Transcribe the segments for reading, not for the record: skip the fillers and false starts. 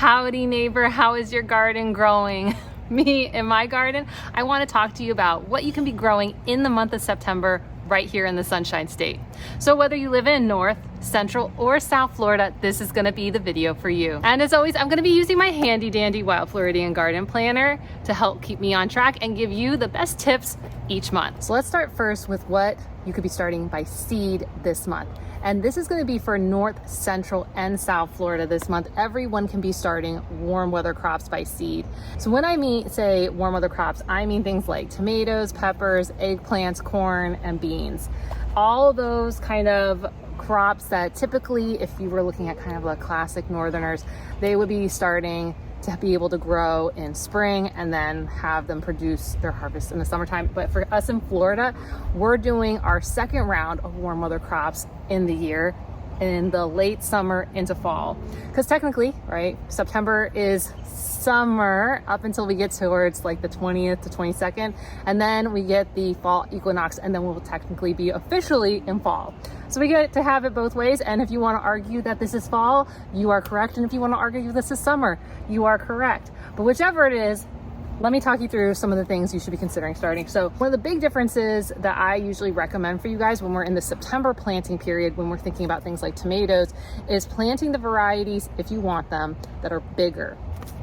Howdy neighbor, how is your garden growing? Me in my garden, I want to talk to you about what you can be growing in the month of September right here in the Sunshine State. So whether you live in North, Central, or South Florida, this is going to be the video for you. And as always, I'm going to be using my handy dandy Wild Floridian garden planner to help keep me on track and give you the best tips each month. So let's start first with what you could be starting by seed this month. And this is going to be for North, Central, and South Florida this month. Everyone can be starting warm weather crops by seed. So when I say warm weather crops, I mean things like tomatoes, peppers, eggplants, corn, and beans. All those kind of crops that typically, if you were looking at kind of the classic northerners, they would be starting to be able to grow in spring and then have them produce their harvest in the summertime. But for us in Florida, we're doing our second round of warm weather crops in the year, in the late summer into fall. Because technically, right, September is summer up until we get towards like the 20th to 22nd, and then we get the fall equinox, and then we'll technically be officially in fall. So we get to have it both ways, and if you want to argue that this is fall, you are correct, and if you want to argue this is summer, you are correct. But whichever it is, let me talk you through some of the things you should be considering starting. So one of the big differences that I usually recommend for you guys when we're in the September planting period, when we're thinking about things like tomatoes, is planting the varieties, if you want them, that are bigger.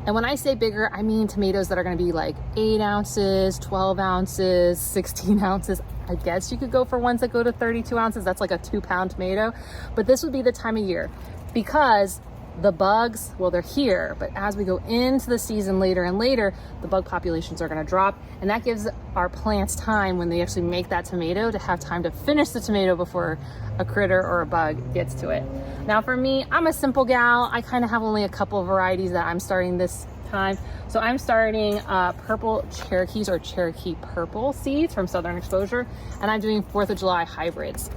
And when I say bigger, I mean tomatoes that are going to be like 8 ounces, 12 ounces, 16 ounces. I guess you could go for ones that go to 32 ounces. That's like a 2-pound tomato. But this would be the time of year because the bugs, well, they're here, but as we go into the season later and later, the bug populations are going to drop, and that gives our plants time when they actually make that tomato to have time to finish the tomato before a critter or a bug gets to it. Now for me, I'm a simple gal. I kind of have only a couple of varieties that I'm starting this time. So I'm starting purple Cherokees or Cherokee purple seeds from Southern Exposure, and I'm doing 4th of July hybrids.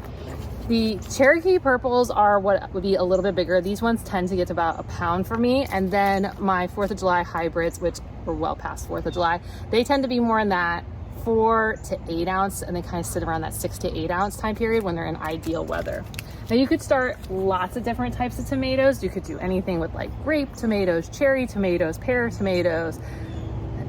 The Cherokee purples are what would be a little bit bigger. These ones tend to get to about a pound for me. And then my 4th of July hybrids, which were well past 4th of July, they tend to be more in that 4 to 8 ounce, and they kind of sit around that 6 to 8 ounce time period when they're in ideal weather. Now you could start lots of different types of tomatoes. You could do anything with like grape tomatoes, cherry tomatoes, pear tomatoes,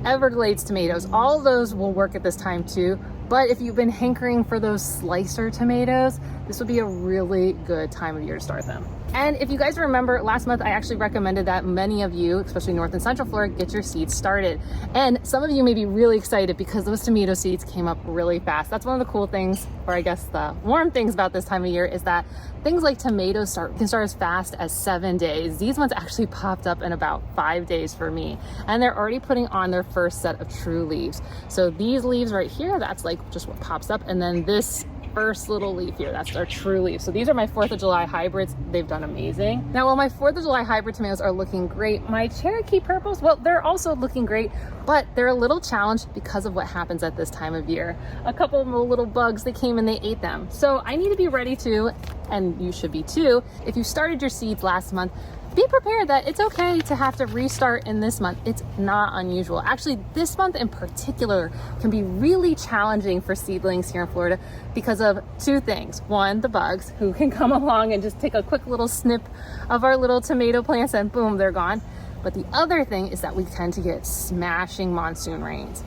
Everglades tomatoes. All of those will work at this time too. But if you've been hankering for those slicer tomatoes, this would be a really good time of year to start them. And if you guys remember, last month I actually recommended that many of you, especially North and Central Florida, get your seeds started. And some of you may be really excited because those tomato seeds came up really fast. That's one of the cool things, or I guess the warm things about this time of year, is that things like tomatoes can start as fast as 7 days. These ones actually popped up in about 5 days for me. And they're already putting on their first set of true leaves. So these leaves right here, that's like just what pops up. And then this first little leaf here, that's our true leaf. So these are my 4th of July hybrids. They've done amazing. Now, while my 4th of July hybrid tomatoes are looking great, my Cherokee purples, well, they're also looking great, but they're a little challenged because of what happens at this time of year. A couple of little bugs, they came and they ate them. So I need to be ready to, and you should be too, if you started your seeds last month, be prepared that it's okay to have to restart in this month. It's not unusual. Actually, this month in particular can be really challenging for seedlings here in Florida because of 2 things. One, the bugs who can come along and just take a quick little snip of our little tomato plants and boom, they're gone. But the other thing is that we tend to get smashing monsoon rains.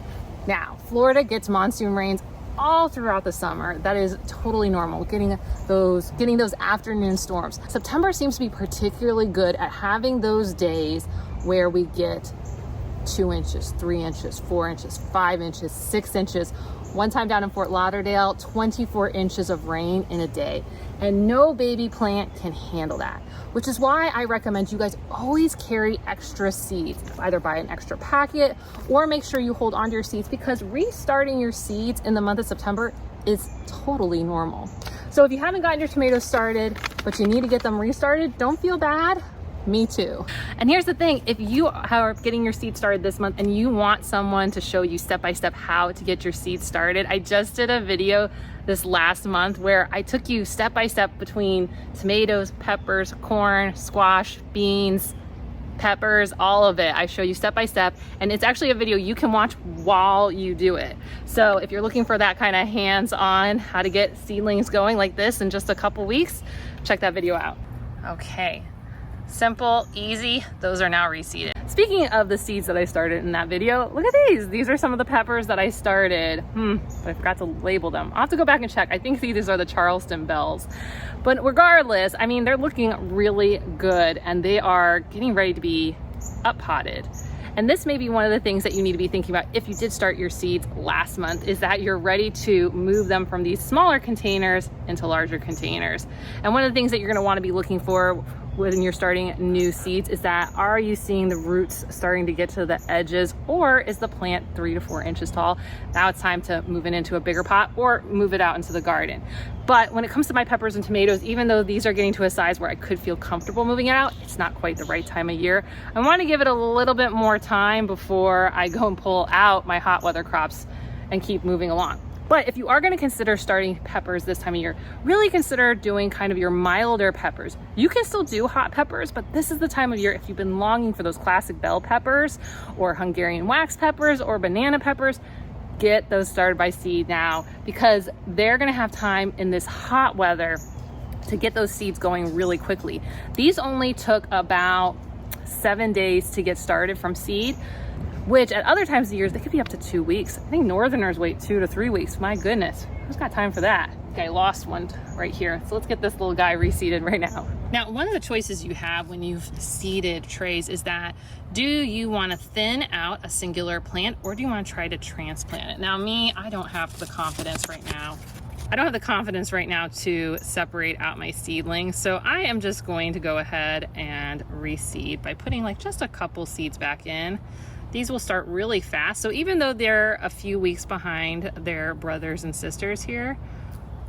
Now, Florida gets monsoon rains all throughout the summer. That is totally normal, getting those afternoon storms. September seems to be particularly good at having those days where we get 2 inches, 3 inches, 4 inches, 5 inches, 6 inches. One time down in Fort Lauderdale, 24 inches of rain in a day. And no baby plant can handle that, which is why I recommend you guys always carry extra seeds. Either buy an extra packet or make sure you hold on to your seeds, because restarting your seeds in the month of September is totally normal. So if you haven't gotten your tomatoes started, but you need to get them restarted, don't feel bad. Me too. And here's the thing, if you are getting your seeds started this month and you want someone to show you step-by-step how to get your seeds started, I just did a video this last month where I took you step-by-step between tomatoes, peppers, corn, squash, beans, peppers, all of it. I show you step-by-step, and it's actually a video you can watch while you do it. So if you're looking for that kind of hands-on how to get seedlings going like this in just a couple weeks, check that video out. Okay. Simple, easy. Those are now reseeded. Speaking of the seeds that I started in that video, look at these. These are some of the peppers that I started. But I forgot to label them. I'll have to go back and check. I think these are the Charleston bells. But regardless, I mean, they're looking really good and they are getting ready to be up potted. And this may be one of the things that you need to be thinking about if you did start your seeds last month, is that you're ready to move them from these smaller containers into larger containers. And one of the things that you're gonna wanna be looking for when you're starting new seeds is that, are you seeing the roots starting to get to the edges, or is the plant 3 to 4 inches tall? Now it's time to move it into a bigger pot or move it out into the garden. But when it comes to my peppers and tomatoes, even though these are getting to a size where I could feel comfortable moving it out, it's not quite the right time of year. I want to give it a little bit more time before I go and pull out my hot weather crops and keep moving along. But if you are going to consider starting peppers this time of year, really consider doing kind of your milder peppers. You can still do hot peppers, but this is the time of year if you've been longing for those classic bell peppers or Hungarian wax peppers or banana peppers, get those started by seed now, because they're going to have time in this hot weather to get those seeds going really quickly. These only took about 7 days to get started from seed, which at other times of years, they could be up to 2 weeks. I think Northerners wait 2 to 3 weeks. My goodness, who's got time for that? Okay, I lost one right here. So let's get this little guy reseeded right now. Now, one of the choices you have when you've seeded trays is that, do you want to thin out a singular plant or do you want to try to transplant it? Now me, I don't have the confidence right now. I don't have the confidence right now to separate out my seedlings. So I am just going to go ahead and reseed by putting like just a couple seeds back in. These will start really fast. So even though they're a few weeks behind their brothers and sisters here,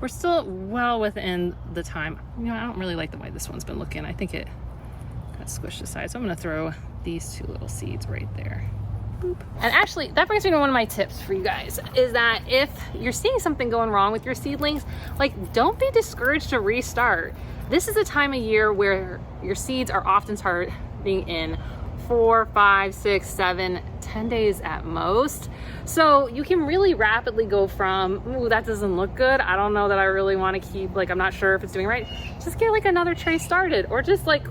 we're still well within the time. You know, I don't really like the way this one's been looking. I think it got squished aside. So I'm gonna throw these 2 little seeds right there. Boop. And actually, that brings me to one of my tips for you guys, is that if you're seeing something going wrong with your seedlings, like, don't be discouraged to restart. This is a time of year where your seeds are often starting in 4, 5, 6, 7, 10 days at most. So you can really rapidly go from, ooh, that doesn't look good, I don't know that I really want to keep, like, I'm not sure if it's doing right, just get like another tray started, or just like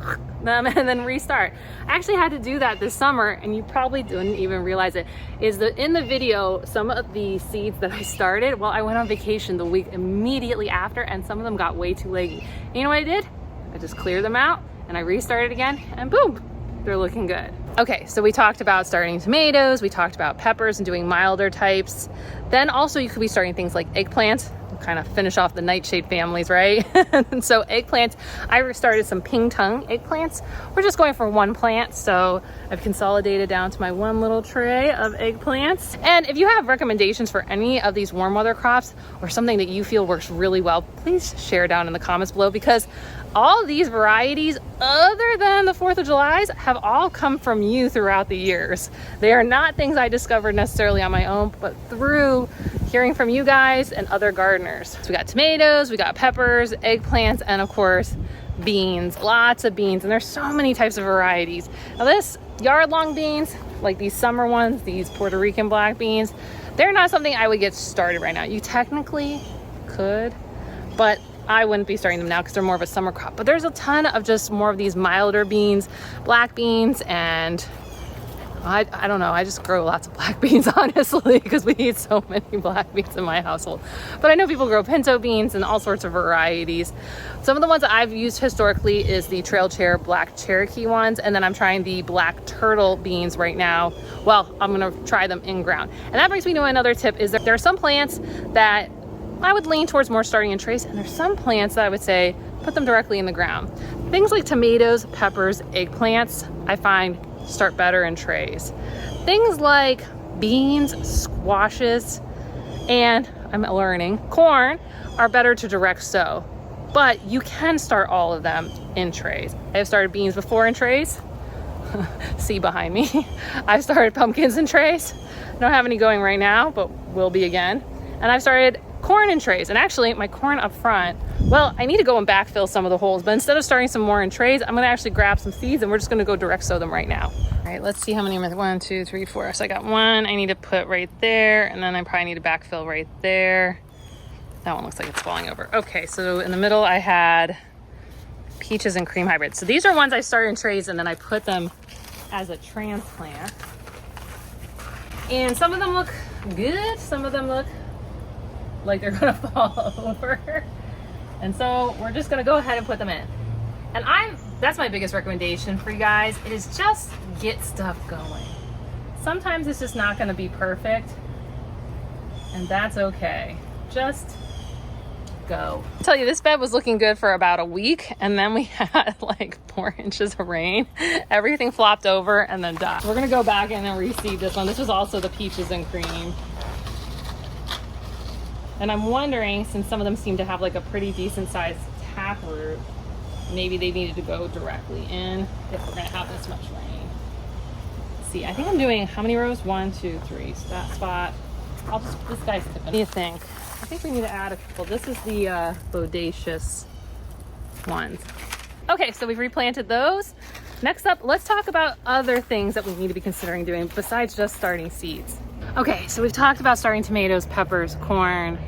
them and then restart. I actually had to do that this summer, and you probably didn't even realize it, is that in the video, some of the seeds that I started, well, I went on vacation the week immediately after, and some of them got way too leggy. And you know what I did? I just cleared them out and I restarted again, and boom, they're looking good. Okay, so we talked about starting tomatoes, we talked about peppers and doing milder types. Then also you could be starting things like eggplants, kind of finish off the nightshade families, right? And so eggplants, I started some ping tongue eggplants. We're just going for 1 plant, so I've consolidated down to my 1 little tray of eggplants. And if you have recommendations for any of these warm weather crops or something that you feel works really well, please share down in the comments below, because all of these varieties, other than the 4th of July's, have all come from you throughout the years. They are not things I discovered necessarily on my own, but through hearing from you guys and other gardeners. So we got tomatoes, we got peppers, eggplants, and of course, beans, lots of beans. And there's so many types of varieties. Now this yard long beans, like these summer ones, these Puerto Rican black beans, they're not something I would get started right now. You technically could, but I wouldn't be starting them now because they're more of a summer crop. But there's a ton of just more of these milder beans, black beans, and I don't know, I just grow lots of black beans, honestly, because we eat so many black beans in my household. But I know people grow pinto beans and all sorts of varieties. Some of the ones that I've used historically is the Trail Chair Black Cherokee ones, and then I'm trying the Black Turtle beans right now. Well, I'm gonna try them in ground. And that brings me to another tip, is that there are some plants that I would lean towards more starting in trays, and there's some plants that I would say put them directly in the ground. Things like tomatoes, peppers, eggplants, I find start better in trays. Things like beans, squashes, and I'm learning, corn are better to direct sow, but you can start all of them in trays. I have started beans before in trays. See behind me. I've started pumpkins in trays. I don't have any going right now, but will be again. And I've started corn in trays, and actually my corn up front, well, I need to go and backfill some of the holes, but instead of starting some more in trays, I'm gonna actually grab some seeds and we're just gonna go direct sow them right now. All right, let's see how many I'm at. 1, 2, 3, 4. So I got 1 I need to put right there, and then I probably need to backfill right there. That one looks like it's falling over. Okay, so in the middle I had peaches and cream hybrids. So these are ones I started in trays and then I put them as a transplant. And some of them look good, some of them look like they're gonna fall over. And so we're just gonna go ahead and put them in. And that's my biggest recommendation for you guys, is just get stuff going. Sometimes it's just not gonna be perfect, and that's okay. Just go. I'll tell you, this bed was looking good for about a week, and then we had like 4 inches of rain. Everything flopped over and then died. We're gonna go back in and reseed this one. This was also the peaches and cream. And I'm wondering, since some of them seem to have like a pretty decent sized taproot, maybe they needed to go directly in if we're gonna have this much rain. Let's see, I think I'm doing how many rows? 1, 2, 3. So that spot, this guy's tipping. What do you think? I think we need to add a couple. This is the bodacious ones. Okay, so we've replanted those. Next up, let's talk about other things that we need to be considering doing besides just starting seeds. Okay, so we've talked about starting tomatoes, peppers, corn.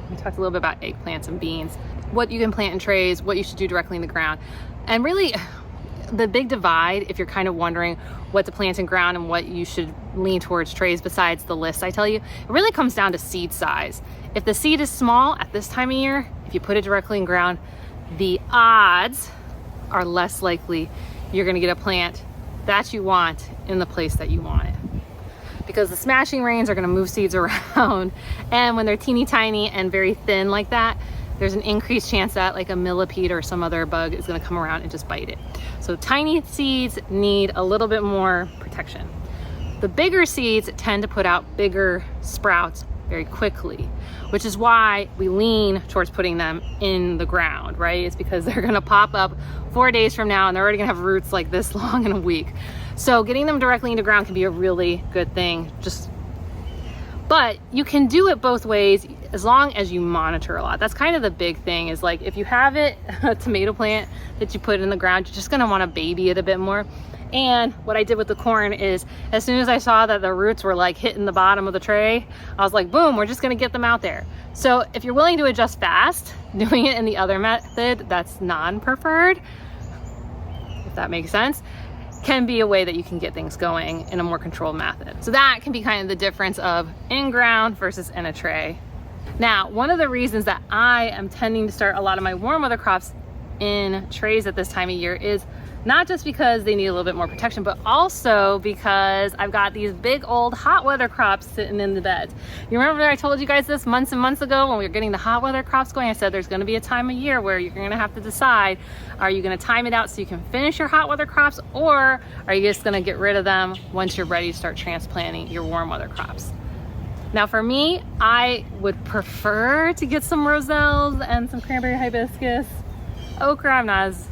We talked a little bit about eggplants and beans, what you can plant in trays, what you should do directly in the ground. And really, the big divide, if you're kind of wondering what to plant in ground and what you should lean towards trays besides the list I tell you, it really comes down to seed size. If the seed is small at this time of year, if you put it directly in ground, the odds are less likely you're gonna get a plant that you want in the place that you want it. Because the smashing rains are gonna move seeds around, and when they're teeny tiny and very thin like that, there's an increased chance that like a millipede or some other bug is gonna come around and just bite it. So tiny seeds need a little bit more protection. The bigger seeds tend to put out bigger sprouts very quickly, which is why we lean towards putting them in the ground, right? It's because they're gonna pop up 4 days from now and they're already gonna have roots like this long in a week. So getting them directly into ground can be a really good thing. But you can do it both ways as long as you monitor a lot. That's kind of the big thing, is like if you have a tomato plant that you put in the ground, you're just gonna wanna baby it a bit more. And what I did with the corn is, as soon as I saw that the roots were like hitting the bottom of the tray, I was like, boom, we're just gonna get them out there. So if you're willing to adjust fast, doing it in the other method that's non-preferred, if that makes sense, can be a way that you can get things going in a more controlled method. So that can be kind of the difference of in ground versus in a tray. Now, one of the reasons that I am tending to start a lot of my warm weather crops in trays at this time of year is not just because they need a little bit more protection, but also because I've got these big old hot weather crops sitting in the beds. You remember I told you guys this months and months ago when we were getting the hot weather crops going? I said there's gonna be a time of year where you're gonna have to decide, are you gonna time it out so you can finish your hot weather crops, or are you just gonna get rid of them once you're ready to start transplanting your warm weather crops? Now for me, I would prefer to get some roselles and some cranberry hibiscus. Okra, I'm not as,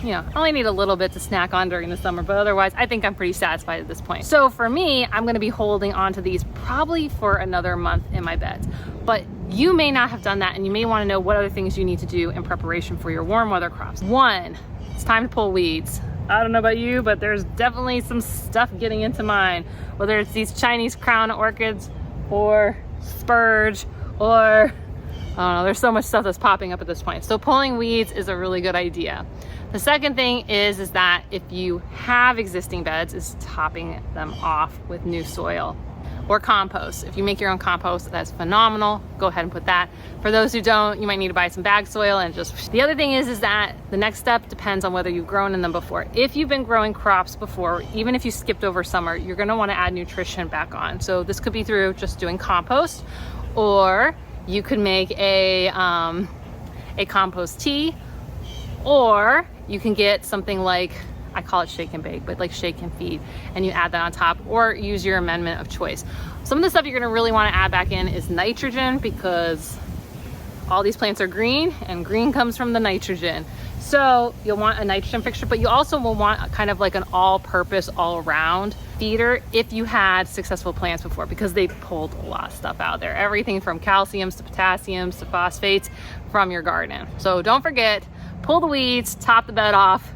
I only need a little bit to snack on during the summer, but otherwise I think I'm pretty satisfied at this point. So for me, I'm gonna be holding on to these probably for another month in my beds. But you may not have done that, and you may wanna know what other things you need to do in preparation for your warm weather crops. 1, it's time to pull weeds. I don't know about you, but there's definitely some stuff getting into mine, whether it's these Chinese crown orchids or spurge, or I don't know, there's so much stuff that's popping up at this point. So pulling weeds is a really good idea. The second thing is that if you have existing beds, is topping them off with new soil or compost. If you make your own compost, that's phenomenal. Go ahead and put that. For those who don't, you might need to buy some bag soil and just, the other thing is that the next step depends on whether you've grown in them before. If you've been growing crops before, even if you skipped over summer, you're gonna wanna add nutrition back on. So this could be through just doing compost, or you could make a compost tea, or you can get something like, I call it shake and bake, but like shake and feed, and you add that on top, or use your amendment of choice. Some of the stuff you're gonna really wanna add back in is nitrogen, because all these plants are green, and green comes from the nitrogen. So you'll want a nitrogen fixture, but you also will want kind of like an all-purpose, all-around feeder if you had successful plants before, because they pulled a lot of stuff out there. Everything from calciums to potassiums to phosphates from your garden. So don't forget, pull the weeds, top the bed off,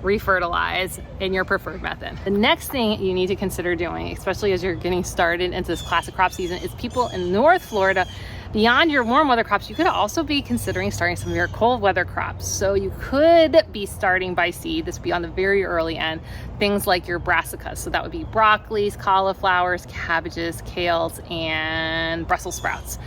refertilize in your preferred method. The next thing you need to consider doing, especially as you're getting started into this classic crop season, is people in North Florida Beyond your warm weather crops, you could also be considering starting some of your cold weather crops. So you could be starting by seed. This would be on the very early end. Things like your brassicas. So that would be broccolis, cauliflowers, cabbages, kales, and Brussels sprouts.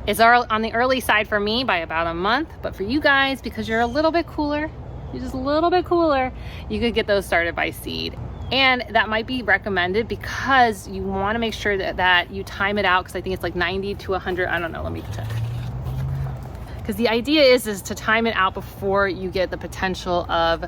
It's on the early side for me by about a month, but for you guys, because you're a little bit cooler, you're just a little bit cooler, you could get those started by seed. And that might be recommended because you want to make sure that you time it out, because I think it's like 90 to 100. I don't know, let me check. Because the idea is to time it out before you get the potential of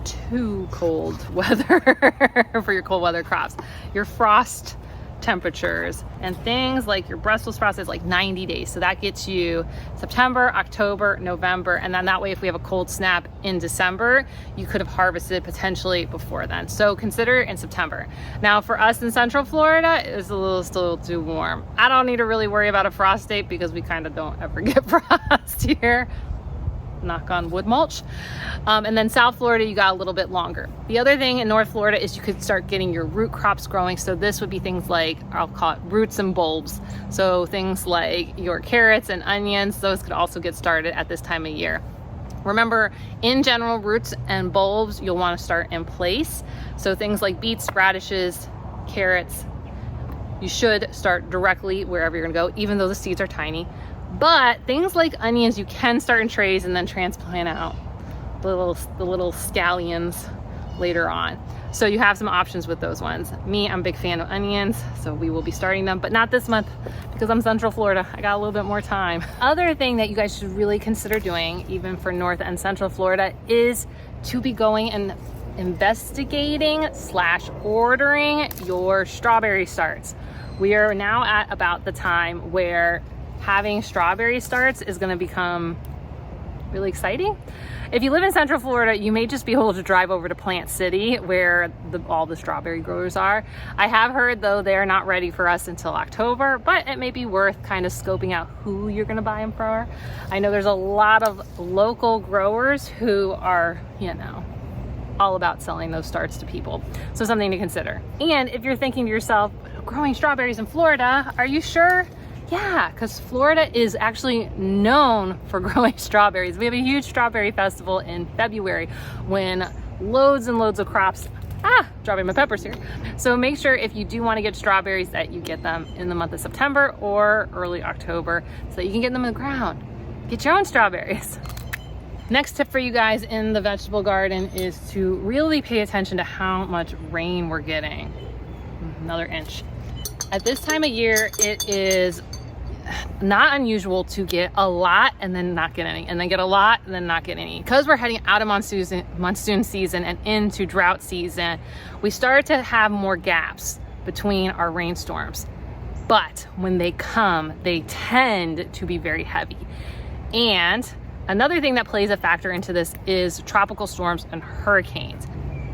too cold weather for your cold weather crops. Your frost temperatures and things like your Brussels sprouts is like 90 days. So that gets you September, October, November. And then that way, if we have a cold snap in December, you could have harvested potentially before then. So consider it in September. Now for us in Central Florida, it's a little still too warm. I don't need to really worry about a frost date because we kind of don't ever get frost here. Knock on wood, mulch. And then South Florida, you got a little bit longer. The other thing in North Florida is you could start getting your root crops growing. So this would be things like, I'll call it roots and bulbs. So things like your carrots and onions, those could also get started at this time of year. Remember, in general, roots and bulbs, you'll want to start in place. So things like beets, radishes, carrots, you should start directly wherever you're gonna go, even though the seeds are tiny. But things like onions, you can start in trays and then transplant out the little scallions later on. So you have some options with those ones. Me, I'm a big fan of onions, so we will be starting them, but not this month because I'm Central Florida. I got a little bit more time. Other thing that you guys should really consider doing, even for North and Central Florida, is to be going and investigating / ordering your strawberry starts. We are now at about the time where having strawberry starts is going to become really exciting. If you live in Central Florida, you may just be able to drive over to Plant City where all the strawberry growers are. I have heard though they're not ready for us until October, but it may be worth kind of scoping out who you're going to buy them from. I know there's a lot of local growers who are, you know, all about selling those starts to people. So something to consider. And if you're thinking to yourself, growing strawberries in Florida, are you sure? Yeah, because Florida is actually known for growing strawberries. We have a huge strawberry festival in February when loads and loads of crops, dropping my peppers here. So make sure if you do want to get strawberries that you get them in the month of September or early October so that you can get them in the ground. Get your own strawberries. Next tip for you guys in the vegetable garden is to really pay attention to how much rain we're getting. Another inch. At this time of year, it is not unusual to get a lot and then not get any, and then get a lot and then not get any. Because we're heading out of monsoon season and into drought season, we start to have more gaps between our rainstorms. But when they come, they tend to be very heavy. And another thing that plays a factor into this is tropical storms and hurricanes.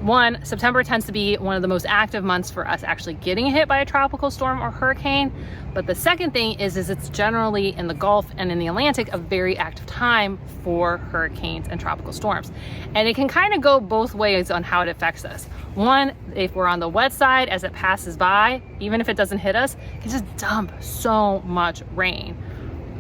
One, September tends to be one of the most active months for us actually getting hit by a tropical storm or hurricane. But the second thing is it's generally in the Gulf and in the Atlantic a very active time for hurricanes and tropical storms. And it can kind of go both ways on how it affects us. One, if we're on the wet side as it passes by, even if it doesn't hit us, it can just dump so much rain.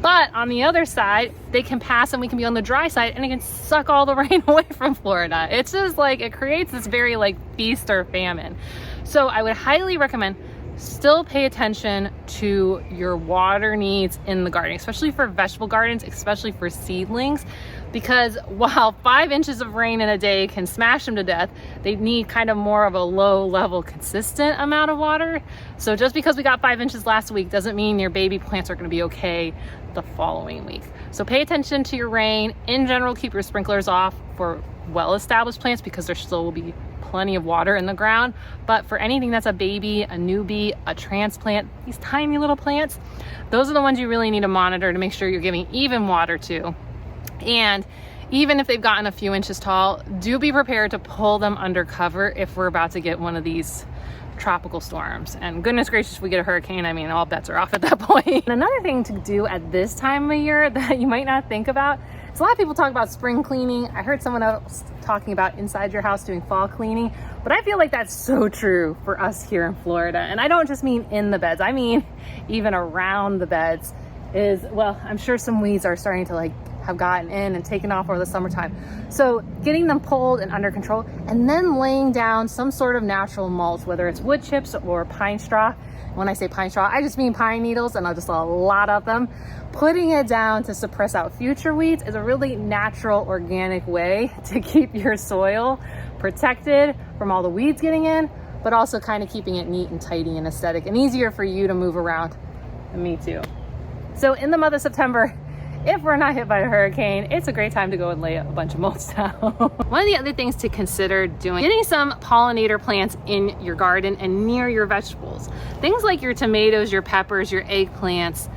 But on the other side, they can pass and we can be on the dry side and it can suck all the rain away from Florida. It's just like, it creates this very like feast or famine. So I would highly recommend still pay attention to your water needs in the garden, especially for vegetable gardens, especially for seedlings, because while 5 inches of rain in a day can smash them to death, they need kind of more of a low level, consistent amount of water. So just because we got 5 inches last week doesn't mean your baby plants are going to be okay the following week. So pay attention to your rain. In general, keep your sprinklers off for well-established plants because there still will be plenty of water in the ground. But for anything that's a baby, a newbie, a transplant, these tiny little plants, those are the ones you really need to monitor to make sure you're giving even water to. And even if they've gotten a few inches tall, do be prepared to pull them under cover if we're about to get one of these tropical storms. And goodness gracious, if we get a hurricane, I mean, all bets are off at that point. And another thing to do at this time of year that you might not think about is a lot of people talk about spring cleaning. I heard someone else talking about inside your house doing fall cleaning, but I feel like that's so true for us here in Florida. And I don't just mean in the beds, I mean even around the beds. is, well, I'm sure some weeds are starting to like have gotten in and taken off over the summertime. So getting them pulled and under control, and then laying down some sort of natural mulch, whether it's wood chips or pine straw. When I say pine straw, I just mean pine needles, and I'll just a lot of them. Putting it down to suppress out future weeds is a really natural, organic way to keep your soil protected from all the weeds getting in, but also kind of keeping it neat and tidy and aesthetic and easier for you to move around. And me too. So in the month of September, if we're not hit by a hurricane, it's a great time to go and lay a bunch of mulch down. One of the other things to consider doing, getting some pollinator plants in your garden and near your vegetables. Things like your tomatoes, your peppers, your eggplants,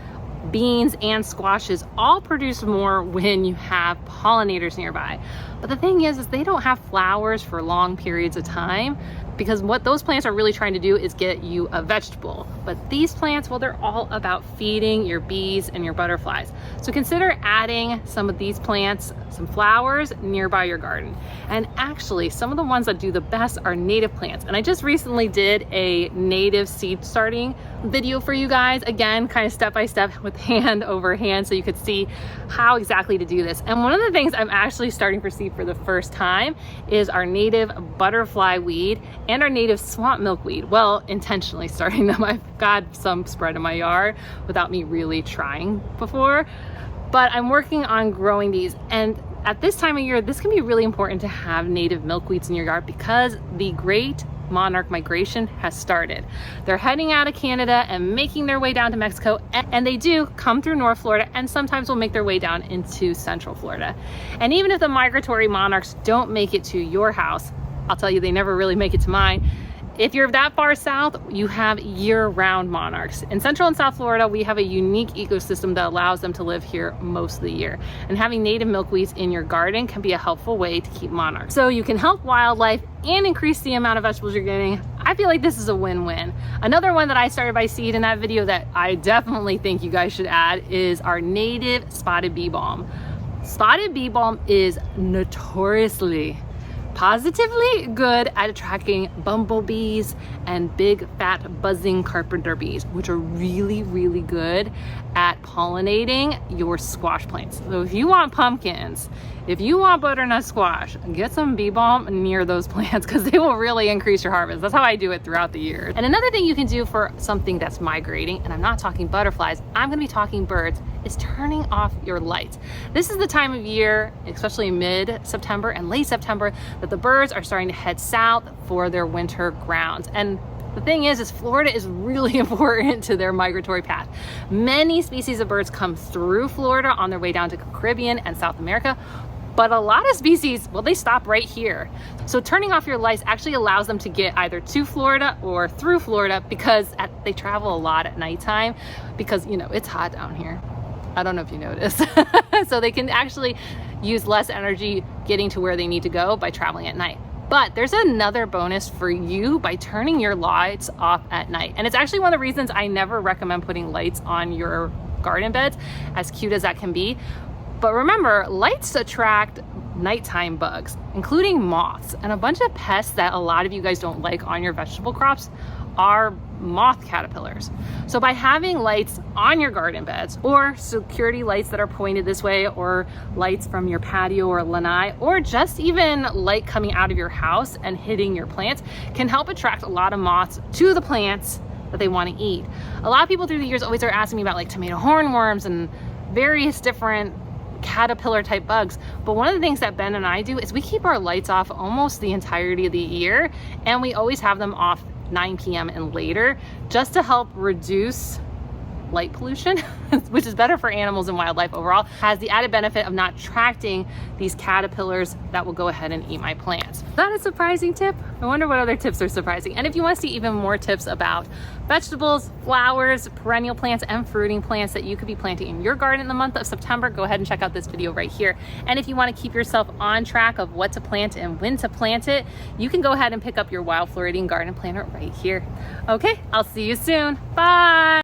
beans, and squashes all produce more when you have pollinators nearby. But the thing is they don't have flowers for long periods of time, because what those plants are really trying to do is get you a vegetable. But these plants, well, they're all about feeding your bees and your butterflies. So consider adding some of these plants, some flowers nearby your garden. And actually, some of the ones that do the best are native plants. And I just recently did a native seed starting video for you guys. Again, kind of step by step with hand over hand, so you could see how exactly to do this. And one of the things I'm actually starting for seed for the first time is our native butterfly weed and our native swamp milkweed. Well, intentionally starting them. I've got some spread in my yard without me really trying before, but I'm working on growing these. And at this time of year, this can be really important to have native milkweeds in your yard, because the great monarch migration has started. They're heading out of Canada and making their way down to Mexico, and they do come through North Florida and sometimes will make their way down into Central Florida. And even if the migratory monarchs don't make it to your house, I'll tell you, they never really make it to mine. If you're that far south, you have year-round monarchs. In Central and South Florida, we have a unique ecosystem that allows them to live here most of the year. And having native milkweeds in your garden can be a helpful way to keep monarchs. So you can help wildlife and increase the amount of vegetables you're getting. I feel like this is a win-win. Another one that I started by seed in that video that I definitely think you guys should add is our native spotted bee balm. Spotted bee balm is notoriously positively good at attracting bumblebees and big fat buzzing carpenter bees, which are really, really good at pollinating your squash plants. So if you want pumpkins, if you want butternut squash, get some bee balm near those plants, because they will really increase your harvest. That's how I do it throughout the year. And another thing you can do for something that's migrating, and I'm not talking butterflies, I'm gonna be talking birds, is turning off your lights. This is the time of year, especially mid-September and late September, that the birds are starting to head south for their winter grounds. And the thing is Florida is really important to their migratory path. Many species of birds come through Florida on their way down to the Caribbean and South America, but a lot of species, well, they stop right here. So turning off your lights actually allows them to get either to Florida or through Florida, because they travel a lot at nighttime, because, you know, it's hot down here. I don't know if you noticed. So they can actually use less energy getting to where they need to go by traveling at night. But there's another bonus for you by turning your lights off at night. And it's actually one of the reasons I never recommend putting lights on your garden beds, as cute as that can be. But remember, lights attract nighttime bugs, including moths, and a bunch of pests that a lot of you guys don't like on your vegetable crops are moth caterpillars. So by having lights on your garden beds, or security lights that are pointed this way, or lights from your patio or lanai, or just even light coming out of your house and hitting your plants, can help attract a lot of moths to the plants that they want to eat. A lot of people through the years always are asking me about like tomato hornworms and various different caterpillar type bugs. But one of the things that Ben and I do is we keep our lights off almost the entirety of the year, and we always have them off 9 p.m. and later, just to help reduce light pollution, which is better for animals and wildlife overall, has the added benefit of not attracting these caterpillars that will go ahead and eat my plants. Is that a surprising tip? I wonder what other tips are surprising. And if you want to see even more tips about vegetables, flowers, perennial plants, and fruiting plants that you could be planting in your garden in the month of September, go ahead and check out this video right here. And if you want to keep yourself on track of what to plant and when to plant it, you can go ahead and pick up your Wild Floridian garden planner right here. Okay, I'll see you soon. Bye.